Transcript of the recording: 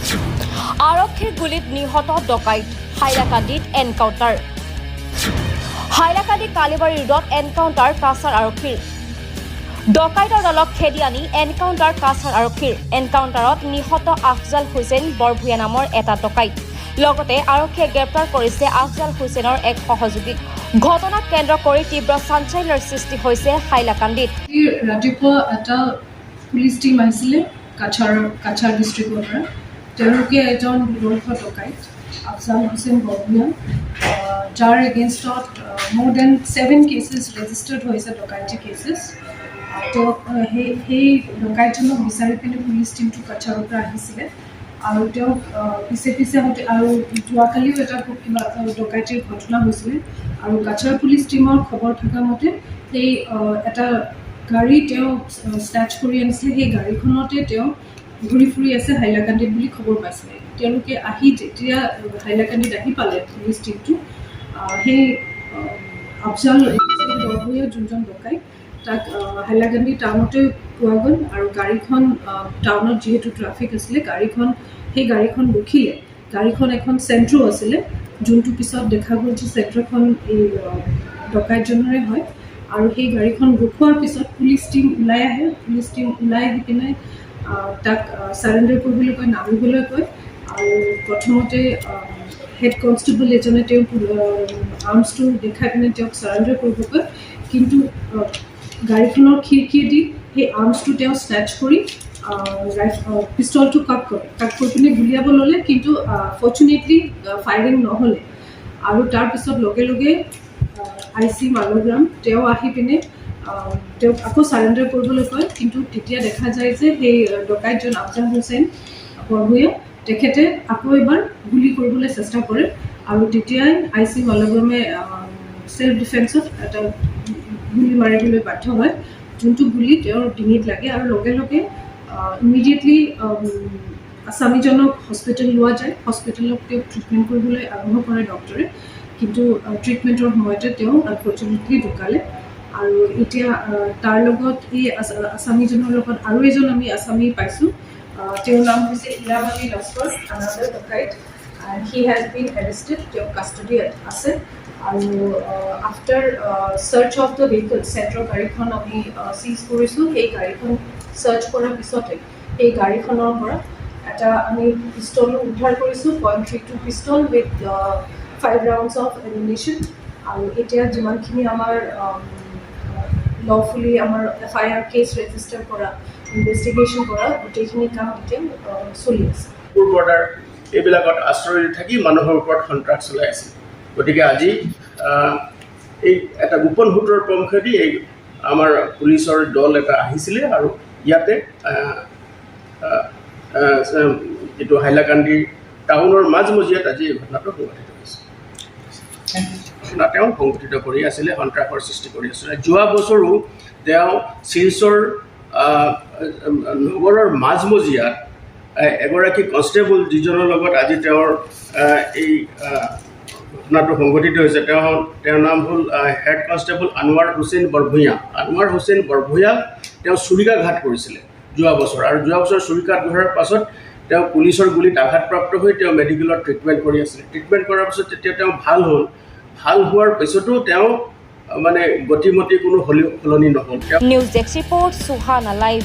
আৰক্ষীৰ গুলীত নিহত ডকাইত হাইলাকান্দিত এনকাউণ্টাৰ হাইলাকান্দি কালিবাৰী ৰোডত এনকাউণ্টাৰ কাছাৰ আৰক্ষীৰ ডকাইতৰ দলক খেদি আনি এনকাউণ্টাৰ কাছাৰ আৰক্ষীৰ এনকাউণ্টাৰত নিহত আফজাল হুছেইন বৰভূঞা নামৰ এটা ডকাইত লগতে আৰক্ষীয়ে গ্ৰেপ্তাৰ কৰিছে আফজাল হুছেইনৰ এক সহযোগীক ঘটনাক কেন্দ্ৰ কৰি তীব্ৰ চাঞ্চল্যৰ সৃষ্টি হৈছে হাইলাকান্দিত ৰাতিপুৱা এটা পুলিচ টিম আহিছিলে কাছাৰ ডিষ্ট্ৰিক্টৰ পৰা তেওঁলোকে এজন বিৰোধ ডকাইত আফজাল হুছেইন বৰভূঞা যাৰ এগেইনষ্টত মোৰ দেন 7 কেছেছ ৰেজিষ্টাৰ্ড হৈছে ডকাইটি কেছেছ তেওঁক সেই ডকাইতজনক বিচাৰি পিনে পুলিচ টিমটো কাছাৰৰ পৰা আহিছিলে আৰু তেওঁক পিছে হওঁতে আৰু যোৱাকালিও এটা কিবা ডকাইতিৰ ঘটনা হৈছিলে আৰু কাছাৰ পুলিচ টিমৰ খবৰ থকা মতে সেই এটা গাড়ী তেওঁ স্নেচ কৰি আনিছিলে সেই গাড়ীখনতে তেওঁ ঘূৰি ফুৰি আছে হাইলাকান্দিত বুলি খবৰ পাইছিলে তেওঁলোকে আহি যেতিয়া হাইলাকান্দিত আহি পালে পুলিচ টিমটো সেই আফজাল বৰভূঞা যোনজন ডকাইত তাক হাইলাকান্দি টাউনতে পোৱা গ'ল আৰু গাড়ীখন টাউনত যিহেতু ট্ৰাফিক আছিলে সেই গাড়ীখন ৰখিলে গাড়ীখন এখন চেণ্ট্ৰো আছিলে যোনটো পিছত দেখা গ'ল যে চেণ্ট্ৰখন এই ডকাইতজনৰে হয় আৰু সেই গাড়ীখন ৰখোৱাৰ পিছত পুলিচ টিম ওলাই আহি পিনে তাক চাৰেণ্ডাৰ কৰিবলৈ কয় নামিবলৈ কয় আৰু প্ৰথমতে হেড কনষ্টেবল এজনে তেওঁক আৰ্মছটো দেখাই পিনে তেওঁক চাৰেণ্ডাৰ কৰিব কয় কিন্তু গাড়ীখনৰ খিৰিকীয়েদি সেই আৰ্মছটো তেওঁ স্নেচ কৰি পিষ্টলটো কাট কৰি পিনে গুলিয়াব ল'লে কিন্তু ফৰ্চুনেটলি ফায়াৰিং নহ'লে আৰু তাৰপিছত লগে লগে IC মালোগ্ৰাম তেওঁ আহি পিনে তেওঁক আকৌ চাৰেণ্ডাৰ কৰিবলৈ কয় কিন্তু তেতিয়া দেখা যায় যে সেই ডকাইতজন আফজাল হুছেইন বৰভূঞা তেখেতে আকৌ এবাৰ গুলি কৰিবলৈ চেষ্টা কৰে আৰু তেতিয়াই IC মালোগ্ৰামে ছেল্ফ ডিফেন্সত এটা গুলি মাৰিবলৈ বাধ্য হয় যোনটো গুলি তেওঁৰ ডিঙিত লাগে আৰু লগে লগে ইমিডিয়েটলি আছামীজনক হস্পিটেল লোৱা যায় হস্পিটেলত তেওঁক ট্ৰিটমেণ্ট কৰিবলৈ আৰম্ভ কৰে ডক্টৰে কিন্তু ট্ৰিটমেণ্টৰ সময়তে তেওঁ আনফৰ্চুনেটলি ঢুকালে আৰু এতিয়া তাৰ লগত এই আছামীজনৰ লগত আৰু এজন আমি আছামী পাইছোঁ তেওঁৰ নাম হৈছে Irabali Laskar another dacoit he has been arrested তেওঁ কাষ্টডিত আছে আৰু after search of the vehicle চেণ্ট্ৰৰ গাড়ীখন আমি চিজ কৰিছোঁ সেই গাড়ীখন চাৰ্চ কৰাৰ পিছতে সেই গাড়ীখনৰ পৰা এটা আমি পিষ্টলো উদ্ধাৰ কৰিছোঁ .32 pistol with 5 rounds of ammunition আৰু এতিয়া যিমানখিনি আমাৰ লফুলি আমাৰ FIR কেছ ৰেজিষ্টাৰ কৰা ইনভেষ্টিগেশ্যন কৰা গোটেইখিনি কাম এতিয়া চলি আছে বৰ্ডাৰ এইবিলাকত আশ্ৰয় থাকি মানুহৰ ওপৰত সন্ত্ৰাস চলাই আছে গতিকে আজি এই এটা গোপন সূত্ৰৰ পন্থেদি এই আমাৰ পুলিচৰ দল এটা আহিছিলে আৰু ইয়াতে এইটো হাইলাকান্দি টাউনৰ মাজমজিয়াত আজি এই ঘটনাটো সংঘটিত হৈছে তেওঁ সংঘটিত কৰি আছিলে সন্ত্ৰাসৰ সৃষ্টি কৰি আছিলে যোৱা বছৰো তেওঁ শিলচৰ নগৰৰ মাজমজিয়াত এগৰাকী কনষ্টেবল যিজনৰ লগত আজি তেওঁৰ এই ঘটনাটো সংঘটিত হৈছে তেওঁৰ নাম হ'ল হেড কনষ্টেবল আনোৱাৰ হুছেইন বৰভূঞা তেওঁ ছুৰিকাঘাত কৰিছিলে যোৱা বছৰ আৰু যোৱা বছৰ ছুৰিকাঘাত কৰাৰ পাছত তেওঁ পুলিচৰ গুলীত আঘাতপ্ৰাপ্ত হৈ তেওঁ মেডিকেলত ট্ৰিটমেণ্ট কৰি আছিলে ট্ৰিটমেণ্ট কৰাৰ পাছত তেতিয়া তেওঁ ভাল হোৱাৰ পিছতো তেওঁ মানে গতিমতি কোনো সলনি নহ'ল news desk report Suhana live